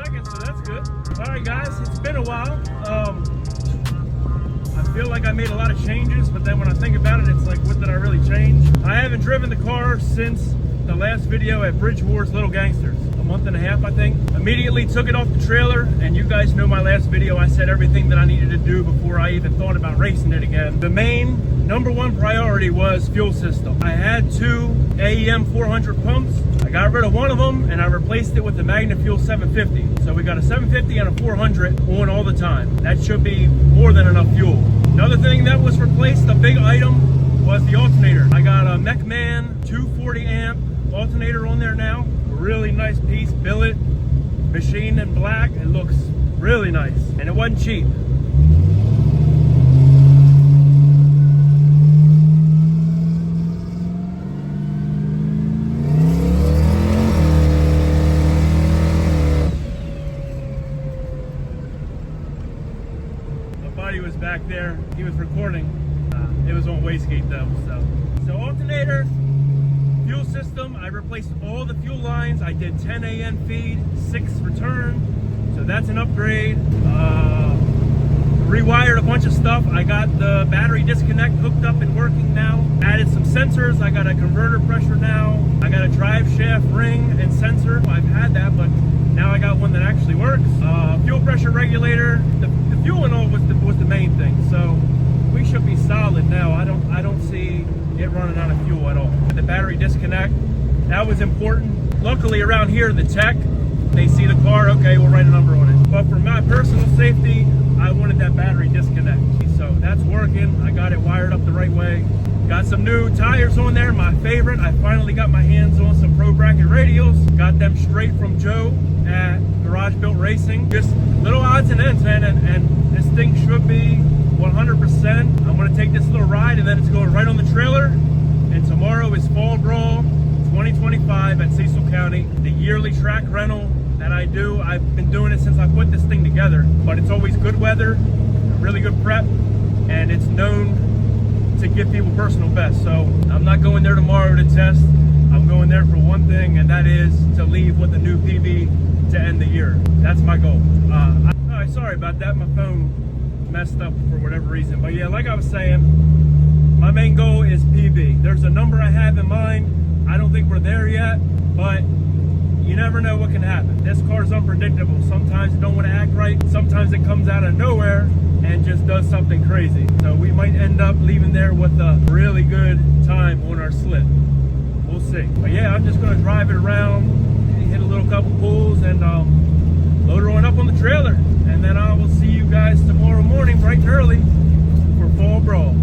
seconds, so that's good. Alright guys, it's been a while. I feel like I made a lot of changes, but then when I think about it, it's like, what did I really change? I haven't driven the car since the last video at Bridge Wars Little Gangsters. A month and a half, I think. Immediately took it off the trailer, and you guys know my last video, I said everything that I needed to do before I even thought about racing it again. The main number one priority was fuel system. I had two AEM 400 pumps. I got rid of one of them and I replaced it with the Magna Fuel 750. So we got a 750 and a 400 on all the time. That should be more than enough fuel. Another thing that was replaced, a big item, was the alternator. I got a MechMan 240 amp alternator on there now. A really nice piece, billet, machined in black. It looks really nice and it wasn't cheap. He was back there, he was recording. It was on wastegate though. So alternator, fuel system, I replaced all the fuel lines. I did 10 AN feed, 6 return, so that's an upgrade. Rewired a bunch of stuff. I got the battery disconnect hooked up and working now. Added some sensors. I got a converter pressure now. I got a drive shaft ring and sensor. I've had that, but now I got one that actually works. Fuel pressure regulator. The fuel and all was the main thing, so we should be solid now. I don't see it running out of fuel at all. The battery disconnect, that was important. Luckily around here, the tech, they see the car, okay, we'll write a number on it. But for my personal safety, I wanted that battery disconnect. So that's working. I got it wired up the right way. Got some new tires on there, my favorite. I finally got my hands on some Pro Bracket radials. Got them straight from Joe at Garage Built Racing. Just little odds and ends, man, and this thing should be 100%. I'm gonna take this little ride and then it's going right on the trailer. And tomorrow is Fall Brawl 2025 at Cecil County, the yearly track rental that I do. I've been doing it since I put this thing together, but it's always good weather, really good prep, and it's known to give people personal best. So I'm not going there tomorrow to test. I'm going there for one thing, and that is to leave with a new PB to end the year. That's my goal. Sorry about that, my phone messed up for whatever reason. But yeah, like I was saying, my main goal is PB. There's a number I have in mind. I don't think we're there yet, but you never know what can happen. This car's unpredictable. Sometimes it don't want to act right. Sometimes it comes out of nowhere and just does something crazy. So we might end up leaving there with a really good time on our slip. We'll see. But yeah, I'm just gonna drive it around, hit a little couple pulls, and load her on up on the trailer. And then I will see you guys tomorrow morning bright and early for Fall Brawl.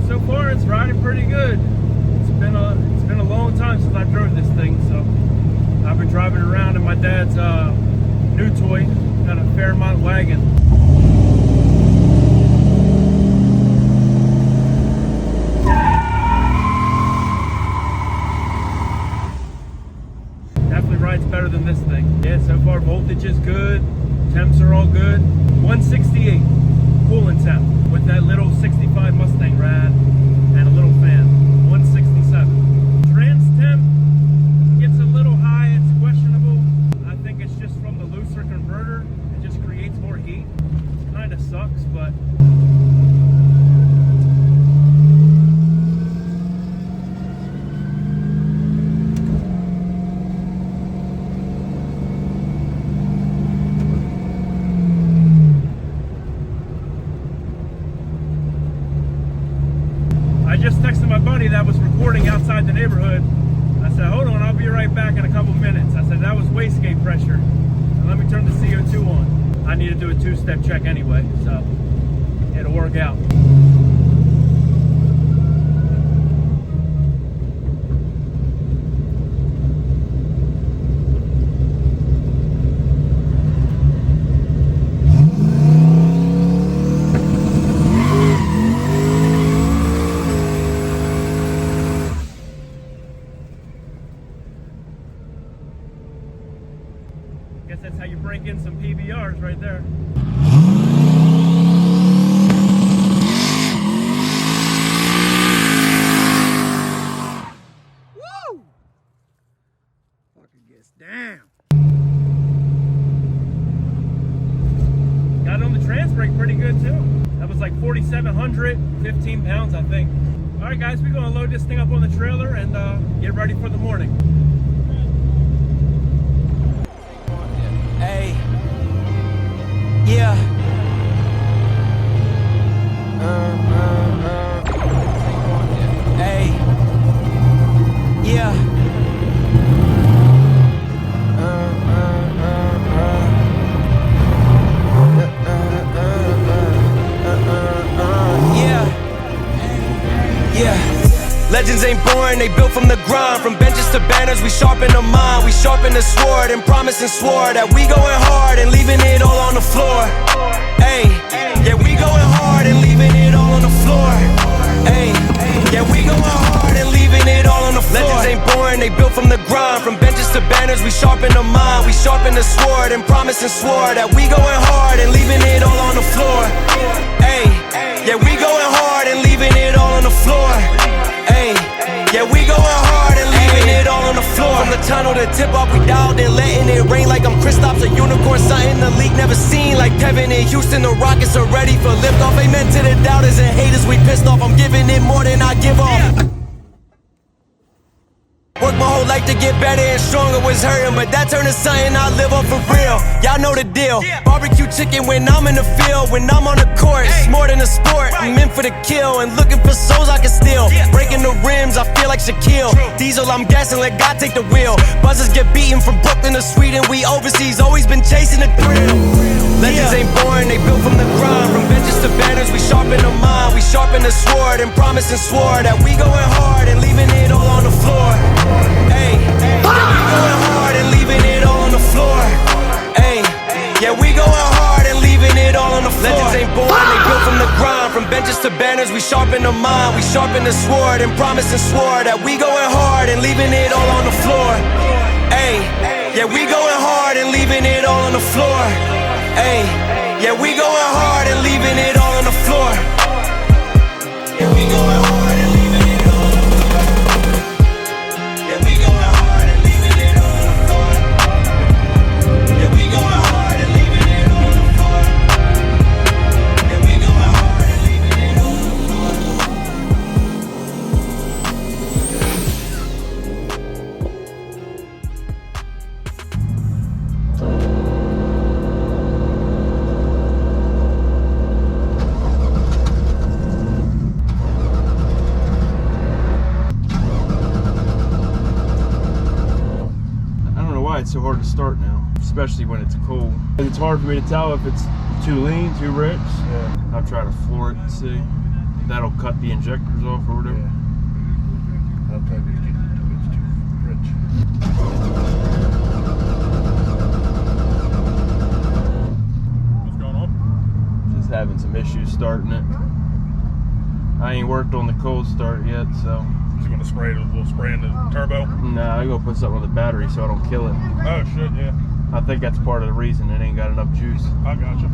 So far it's riding pretty good. It's been a long time since I drove this thing, so I've been driving around in my dad's new toy, got a Fairmont wagon. Definitely rides better than this thing. Yeah, so far voltage is good, temps are all good. 168 coolant temp with that little 65 Mustang rad and a little fan. 167. Trans temp gets a little high, it's questionable. I think it's just from the looser converter. It just creates more heat. Kind of sucks, but back in a couple minutes. I said that was wastegate pressure. And let me turn the CO2 on. I need to do a two-step check anyway, so it'll work out. Guess that's how you break in some PBRs right there. Woo! Fucking gets down. Got on the trans brake pretty good too. That was like 4,700, 15 pounds, I think. All right, guys, we're gonna load this thing up on the trailer and get ready for the morning. Hey, yeah. Hey, yeah. Yeah. Legends ain't born, they built from the grind. From benches to banners, we sharpen the mind. We sharpen the sword and promise and swore that we going hard and leaving it all on the floor. Hey, yeah, we going hard and leaving it all on the floor. Hey, yeah, we going hard and leaving it all on the floor. Legends ain't born, they built from the grind. From benches to banners, we sharpen the mind. We sharpen the sword and promise and swore that we going hard and leaving it all on the floor. Hey, yeah, we going hard and leaving it all on the floor. Ay, yeah, we going hard and leaving it all on the floor. From the tunnel to tip off, we dialed in, letting it rain like I'm Kristaps, a unicorn, something the league never seen. Like Kevin in Houston, the Rockets are ready for liftoff. Amen to the doubters and haters, we pissed off. I'm giving it more than I give off. Worked my whole life to get better and stronger, was hurting, but that turned to something I live on for real. Y'all know the deal. Barbecue chicken when I'm in the field, when I'm on the court. It's more than a sport, I'm in for the kill and looking for souls I can steal. Breaking the rims, I feel like Shaquille. Diesel, I'm gassing, let God take the wheel. Buzzers get beaten from Brooklyn to Sweden, we overseas, always been chasing the thrill. Legends ain't born, they built from the grind. From benches to banners, we sharpen the mind. We sharpen the sword and promise and swore that we going hard and leaving it all on the floor. Hey, yeah, we going hard and leaving it all on the floor. Hey, yeah, we going hard and leaving it all on the floor. Legends ain't born, they built from the grind. From benches to banners, we sharpen the mind. We sharpen the sword and promise and swore that we going hard and leaving it all on the floor. Hey, yeah, we going hard and leaving it all on the floor. Hey, yeah, we going hard and leaving it all on the floor. Yeah, we going hard and leaving it all on the floor. Yeah, we going hard and leaving it all on the floor. Yeah, we going hard and leaving it all on the floor. Yeah, we going hard and leaving it all on the floor. It's so hard to start now, especially when it's cold. It's hard for me to tell if it's too lean, too rich. Yeah. I'll try to floor it and see. That'll cut the injectors off or whatever. Yeah. I'll tell you it's too rich. What's going on? Just having some issues starting it. I ain't worked on the cold start yet, so. You gonna spray a little spray in the turbo? Nah, I go put something on the battery so I don't kill it. Oh shit, yeah. I think that's part of the reason it ain't got enough juice. I gotcha.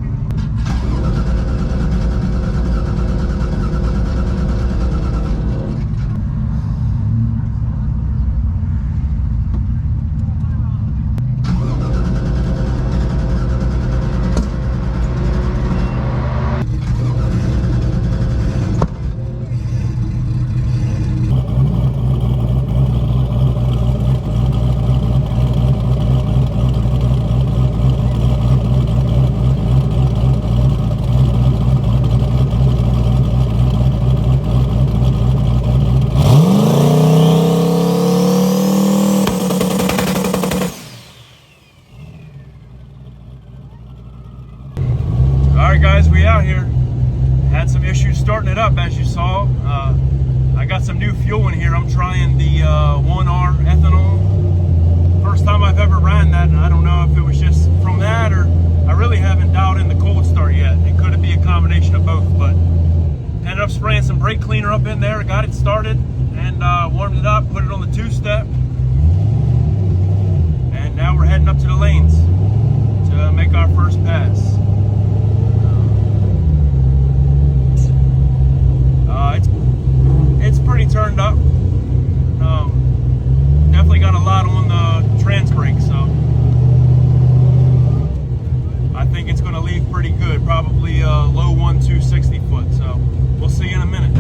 jump in there, got it started, and warmed it up, put it on the 2-step. And now we're heading up to the lanes to make our first pass. It's pretty turned up. Definitely got a lot on the trans brake, so I think it's going to leave pretty good. Probably low 1-260 foot. So we'll see you in a minute.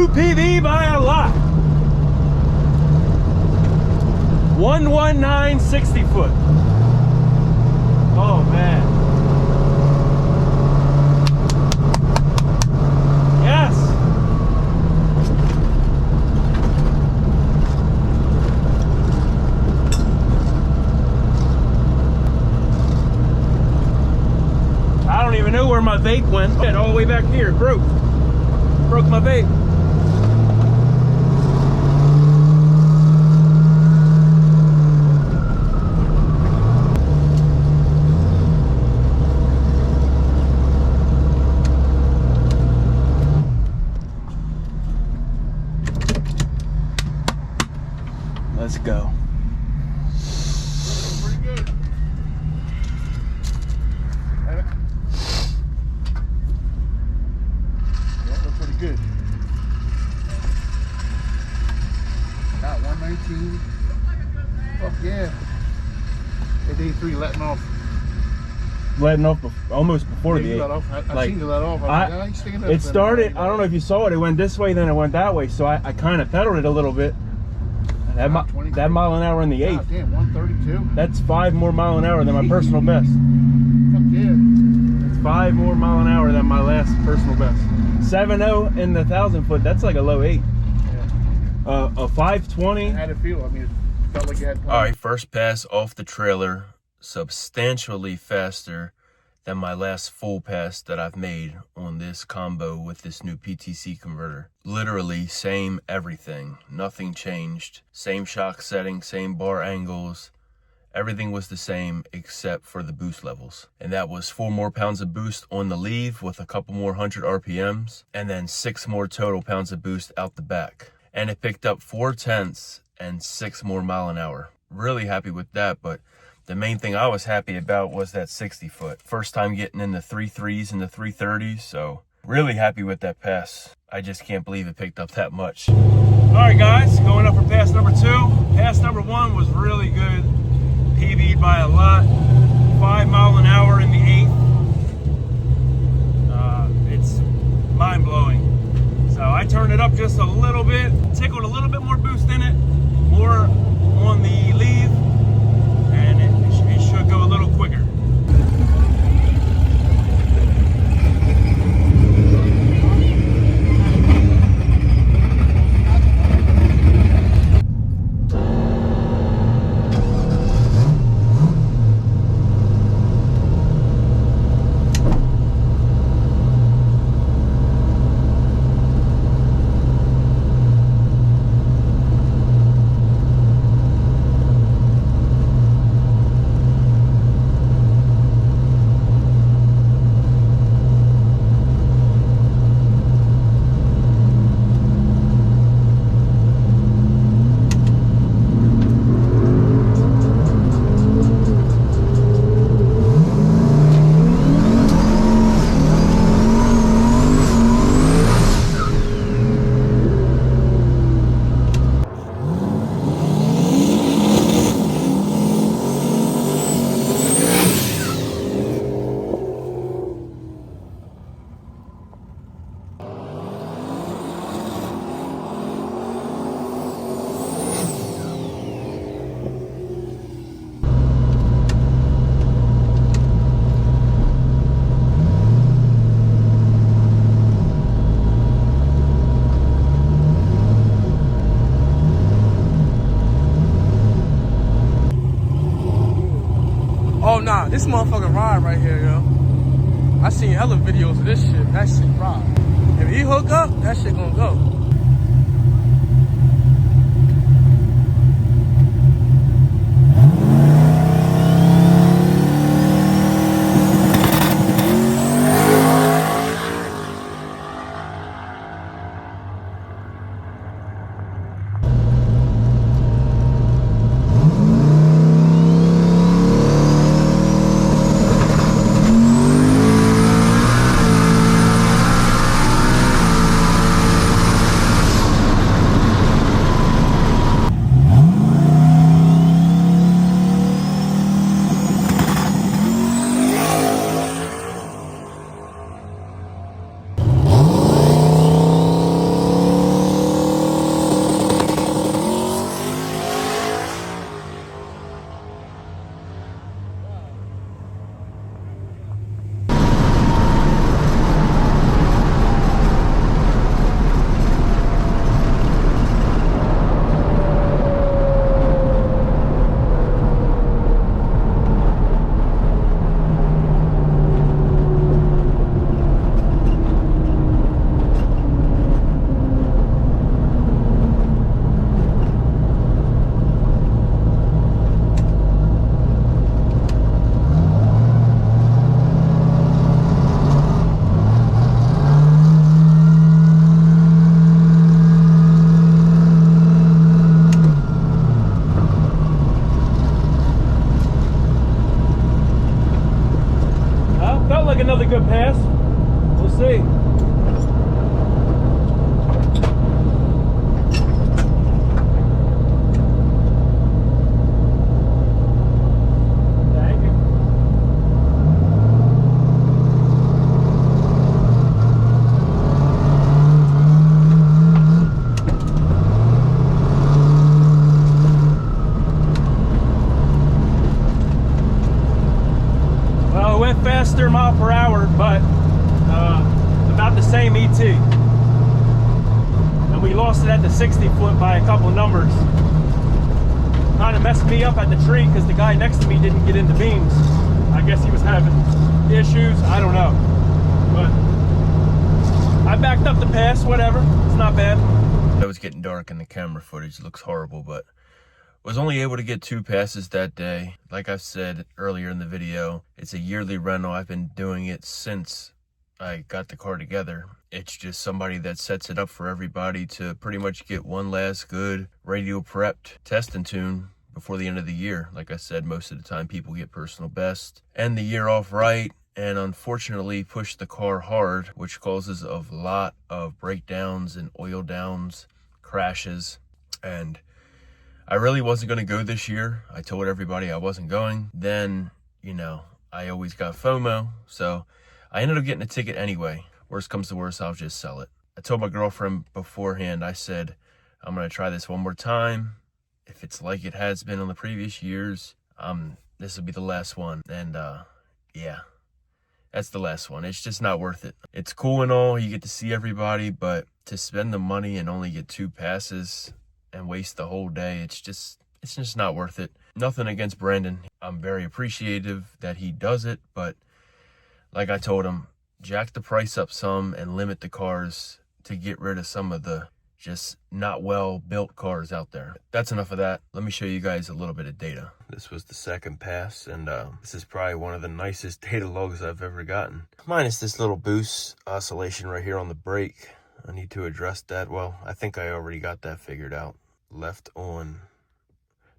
PV by a lot. 119 60 foot. Oh man. Yes. I don't even know where my vape went. All the way back here. Broke my vape. Let's go. Pretty good. Yeah, that's pretty good. Fuck yeah. At day 3, letting off. Letting off almost before Yeah, the you 8. let off. I Like, seen you let off. I was like, "Ah, he's sticking up." It started, I don't know if you saw it, it went this way, then it went that way, so I kind of pedaled it a little bit. That, that mile an hour in the 8th. God damn, 132. That's 5 more mile an hour than my personal best. Fuck yeah. It's 5 more mile an hour than my last personal best. 7.0 in the 1,000 foot, that's like a low 8. Yeah. A 520. How did it feel? I mean, it felt like you had time. All right, first pass off the trailer, substantially faster than my last full pass that I've made on this combo with this new PTC converter. Literally same everything, nothing changed. Same shock setting, same bar angles. Everything was the same except for the boost levels. And that was 4 more pounds of boost on the leave with a couple more 100 RPMs, and then 6 more total pounds of boost out the back. And it picked up 4/10 and 6 more mile an hour. Really happy with that, but the main thing I was happy about was that 60 foot. First time getting in the 3.3s and the 3.30s, so really happy with that pass. I just can't believe it picked up that much. All right, guys, going up for pass number 2. Pass number 1 was really good. PB'd by a lot. 5 mile an hour in the 8th. It's mind-blowing. So I turned it up just a little bit, tickled a little bit more boost in it, more on the leave, and it should go a little quicker. Oh nah, this motherfucking ride right here, yo. I seen hella videos of this shit. That shit ride. If he hook up, that shit gonna go. Another good pass. We'll see. the 60 foot by a couple numbers. Kind of messed me up at the tree because the guy next to me didn't get into beams. I guess he was having issues. I don't know. But I backed up the pass, whatever. It's not bad. It was getting dark and the camera footage looks horrible, but was only able to get 2 passes that day. Like I've said earlier in the video, it's a yearly rental. I've been doing it since I got the car together. It's just somebody that sets it up for everybody to pretty much get one last good radio prepped test and tune before the end of the year. Like I said, most of the time people get personal best, end the year off right, and unfortunately push the car hard, which causes a lot of breakdowns and oil downs, crashes. And I really wasn't going to go this year. I told everybody I wasn't going. Then, you know, I always got FOMO, so I ended up getting a ticket anyway. Worst comes to worst, I'll just sell it. I told my girlfriend beforehand, I said, I'm going to try this one more time. If it's like it has been on the previous years, this will be the last one. And yeah, that's the last one. It's just not worth it. It's cool and all, you get to see everybody, but to spend the money and only get 2 passes and waste the whole day, it's just not worth it. Nothing against Brandon. I'm very appreciative that he does it, but like I told him, jack the price up some and limit the cars to get rid of some of the just not well built cars out there. That's enough of that. Let me show you guys a little bit of data. This was the second pass, and this is probably one of the nicest data logs I've ever gotten. Minus this little boost oscillation right here on the brake. I need to address that. Well, I think I already got that figured out. Left on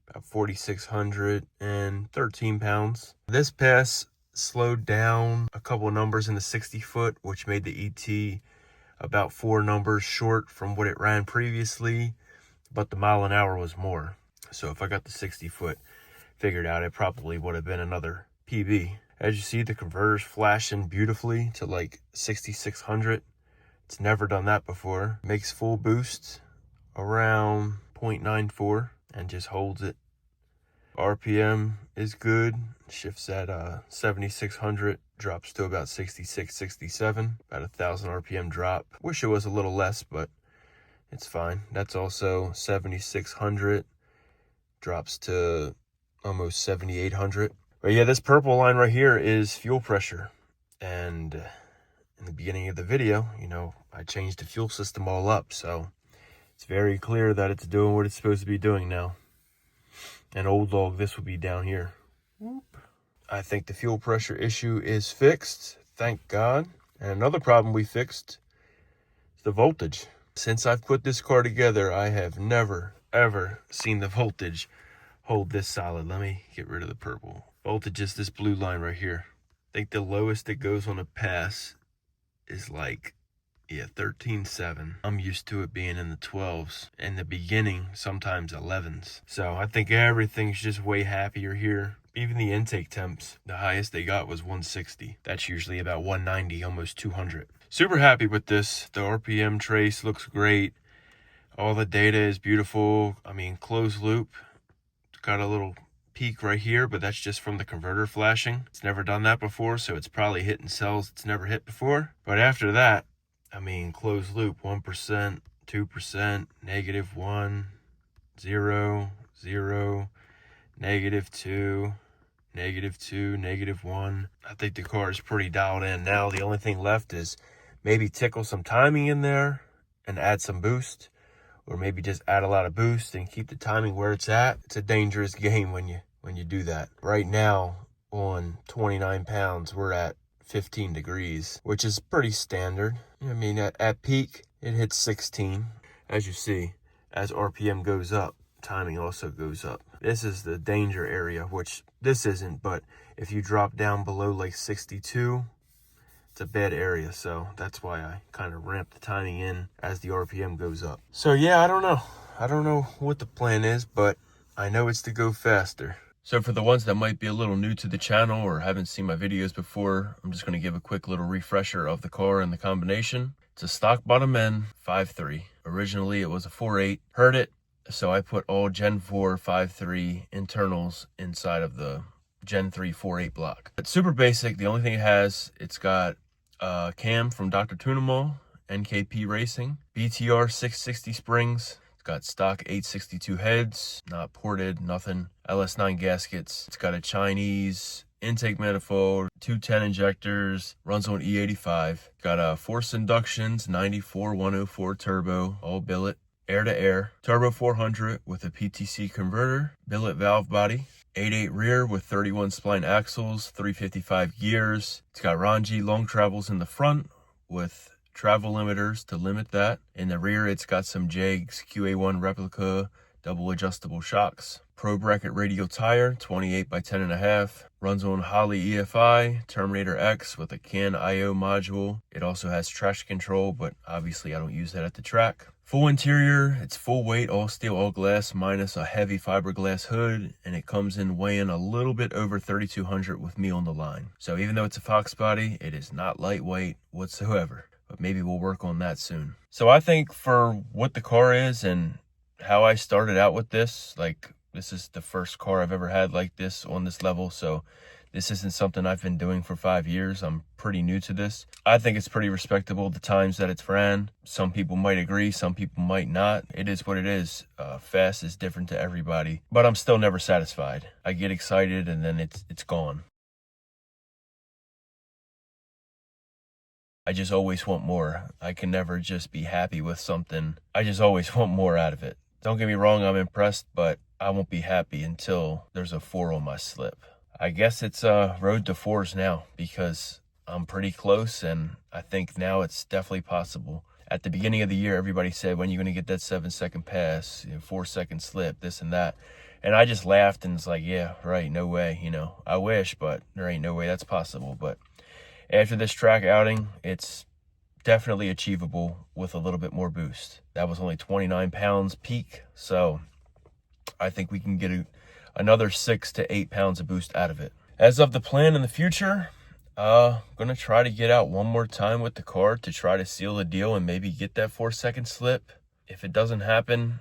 about 4,613 pounds. This pass slowed down a couple of numbers in the 60 foot, which made the ET about 4 numbers short from what it ran previously, but the mile an hour was more. So if I got the 60 foot figured out, it probably would have been another PB. As you see, the converter's flashing beautifully to like 6,600. It's never done that before. Makes full boost around 0.94 and just holds it. RPM is good. Shifts at 7,600, drops to about 66, 67, about 1,000 RPM drop. Wish it was a little less, but it's fine. That's also 7,600, drops to almost 7,800. But yeah, this purple line right here is fuel pressure. And in the beginning of the video, you know, I changed the fuel system all up, so it's very clear that it's doing what it's supposed to be doing now. And old log, this would be down here. Whoop. I think the fuel pressure issue is fixed, thank God. And another problem we fixed is the voltage. Since I've put this car together, I have never, ever seen the voltage hold this solid. Let me get rid of the purple. Voltage is this blue line right here. I think the lowest it goes on a pass is like, yeah, 13.7. I'm used to it being in the 12s. In the beginning, sometimes 11s. So I think everything's just way happier here. Even the intake temps, the highest they got was 160. That's usually about 190, almost 200. Super happy with this. The RPM trace looks great. All the data is beautiful. I mean, closed loop. Got a little peak right here, but that's just from the converter flashing. It's never done that before, so it's probably hitting cells it's never hit before. But after that, I mean, closed loop, 1%, 2%, -1, 0, 0, -2, -2, -1. I think the car is pretty dialed in now. The only thing left is maybe tickle some timing in there and add some boost, or maybe just add a lot of boost and keep the timing where it's at. It's a dangerous game when you do that. Right now on 29 pounds, we're at 15 degrees, which is pretty standard. I mean, at peak, it hits 16. As you see, as RPM goes up, timing also goes up. This is the danger area, which this isn't, but if you drop down below like 62, it's a bad area. So that's why I kind of ramp the timing in as the RPM goes up. So yeah, I don't know what the plan is, but I know it's to go faster. So for the ones that might be a little new to the channel or haven't seen my videos before, I'm just going to give a quick little refresher of the car and the combination. It's a stock bottom end 5.3. Originally it was a 4.8. Heard it, so I put all Gen 4 5.3 internals inside of the Gen 3 4.8 block. It's super basic. The only thing it has, it's got a cam from Dr. Tunamall NKP Racing. BTR 660 springs. It's got stock 862 heads, not ported, nothing. LS9 gaskets. It's got a Chinese intake manifold, 210 injectors, runs on E85. Got a forced inductions, 94 104 turbo, all billet, air to air, turbo 400 with a PTC converter, billet valve body, 8.8 rear with 31 spline axles, 355 gears. It's got Ranji long travels in the front with travel limiters to limit that. In the rear, it's got some Jegs QA1 replica double adjustable shocks. Pro bracket radial tire, 28 by 10.5. Runs on Holley EFI, Terminator X with a CAN IO module. It also has traction control, but obviously I don't use that at the track. Full interior, it's full weight, all steel, all glass, minus a heavy fiberglass hood, and it comes in weighing a little bit over 3,200 with me on the line. So even though it's a Fox body, it is not lightweight whatsoever, but maybe we'll work on that soon. So I think for what the car is and how I started out with this, like, this is the first car I've ever had like this on this level, so this isn't something I've been doing for 5 years. I'm pretty new to this. I think it's pretty respectable, the times that it's ran. Some people might agree, some people might not. It is what it is. Fast is different to everybody, but I'm still never satisfied. I get excited and then it's gone. I just always want more. I can never just be happy with something. I just always want more out of it. Don't get me wrong, I'm impressed, but I won't be happy until there's a 4 on my slip. I guess it's road to 4s now because I'm pretty close, and I think now it's definitely possible. At the beginning of the year, everybody said, when are you going to get that 7-second pass, 4-second slip, this and that. And I just laughed and was like, yeah, right, no way, I wish, but there ain't no way that's possible. But after this track outing, it's definitely achievable with a little bit more boost. That was only 29 pounds peak, so I think we can get another 6 to 8 pounds of boost out of it. As of the plan in the future, gonna try to get out one more time with the car to try to seal the deal and maybe get that 4-second slip. If it doesn't happen,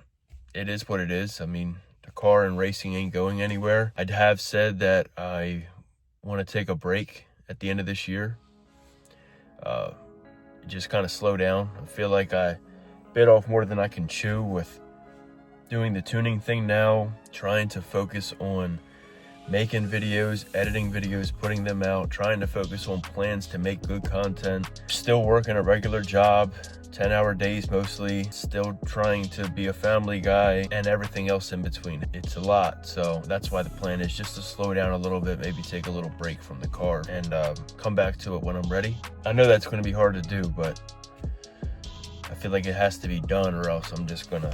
it is what it is. I mean, the car and racing ain't going anywhere. I have said that I want to take a break at the end of this year. Just kind of slow down. I feel like I bit off more than I can chew with doing the tuning thing now, trying to focus on making videos, editing videos, putting them out, trying to focus on plans to make good content, still working a regular job, 10-hour days mostly, still trying to be a family guy and everything else in between. It's a lot, so that's why the plan is just to slow down a little bit, maybe take a little break from the car and come back to it when I'm ready. I know that's going to be hard to do, but I feel like it has to be done or else I'm just gonna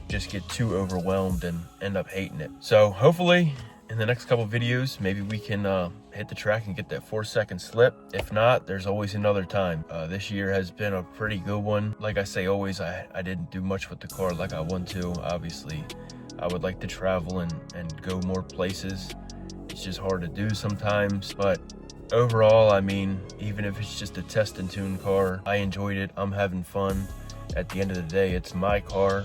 get too overwhelmed and end up hating it. So hopefully in the next couple videos, maybe we can hit the track and get that 4-second slip. If not, there's always another time. This year has been a pretty good one. Like I say always, I didn't do much with the car like I want to. Obviously, I would like to travel and go more places. It's just hard to do sometimes, but overall, I mean, even if it's just a test and tune car, I enjoyed it. I'm having fun. At the end of the day, it's my car,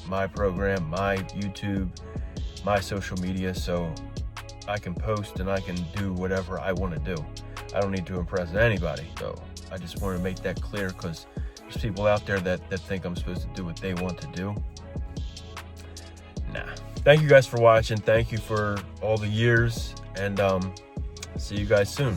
my program, my YouTube, my social media, so I can post and I can do whatever I want to do. I don't need to impress anybody, so I just want to make that clear because there's people out there that think I'm supposed to do what they want to do. Nah. Thank you guys for watching. Thank you for all the years, and see you guys soon.